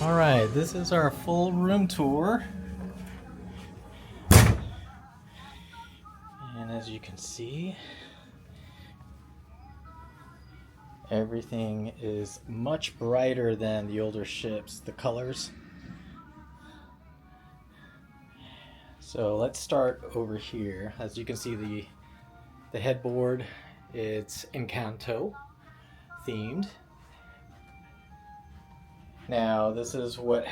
All right, this is our full room tour. And as you can see, everything is much brighter than the older ships, the colors. So let's start over here. As you can see, the headboard, it's Encanto themed. Now, this is what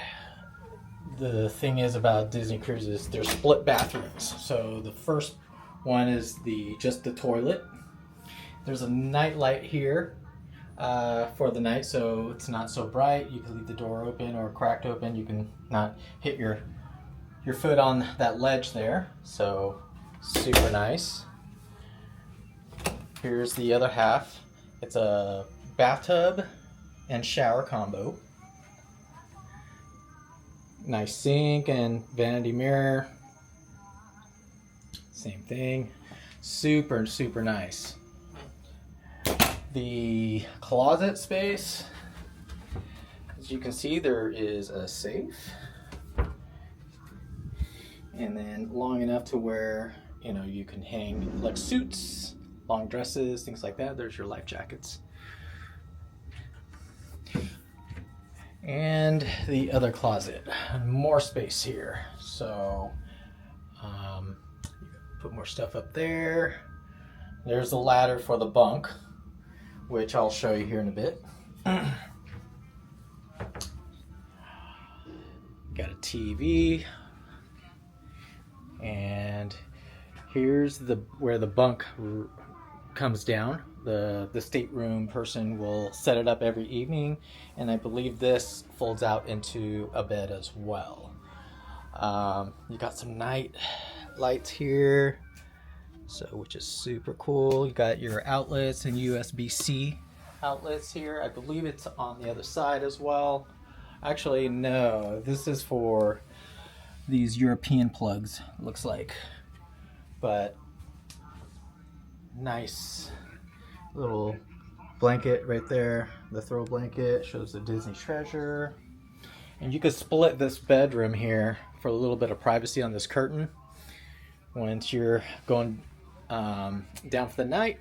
the thing is about Disney cruises. They're split bathrooms. So the first one is just the toilet. There's a night light here for the night, so it's not so bright. You can leave the door open or cracked open. You can not hit your foot on that ledge there. So super nice. Here's the other half. It's a bathtub and shower combo. Nice sink and vanity mirror. Same thing. Super, super nice. The closet space, as you can see, there is a safe. And then long enough to where, you can hang like suits, long dresses, things like that. There's your life jackets. And the other closet, more space here. So put more stuff up there. There's the ladder for the bunk, which I'll show you here in a bit. Got a TV. And here's where the bunk comes down. The stateroom person will set it up every evening, and I believe this folds out into a bed as well. You got some night lights here, which is super cool. You got your outlets and USB-C outlets here. I believe it's on the other side as well. Actually, no, this is for these European plugs, looks like. But nice little blanket right there. The throw blanket shows the Disney treasure. And you could split this bedroom here for a little bit of privacy on this curtain. Once you're going down for the night,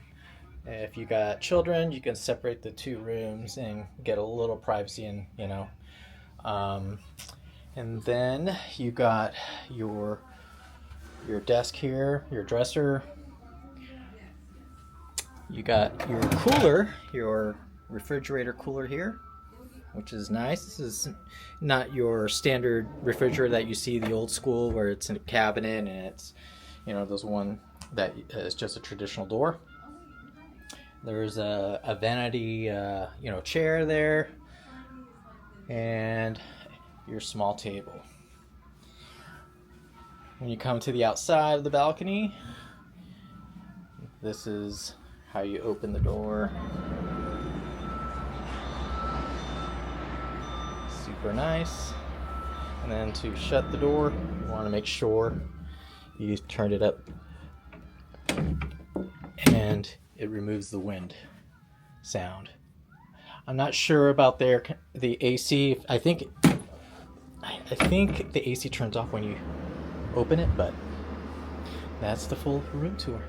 if you got children, you can separate the two rooms and get a little privacy and and then you got your desk here, your dresser. You got your cooler, your refrigerator cooler here, which is nice. This is not your standard refrigerator that you see, the old school, where it's in a cabinet and it's, there's one that is just a traditional door. There's a vanity, chair there, and your small table. When you come to the outside of the balcony, this is how you open the door. Super nice. And then to shut the door, you want to make sure you turn it up and it removes the wind sound. I'm not sure about the AC. I think the AC turns off when you open it, but that's the full room tour.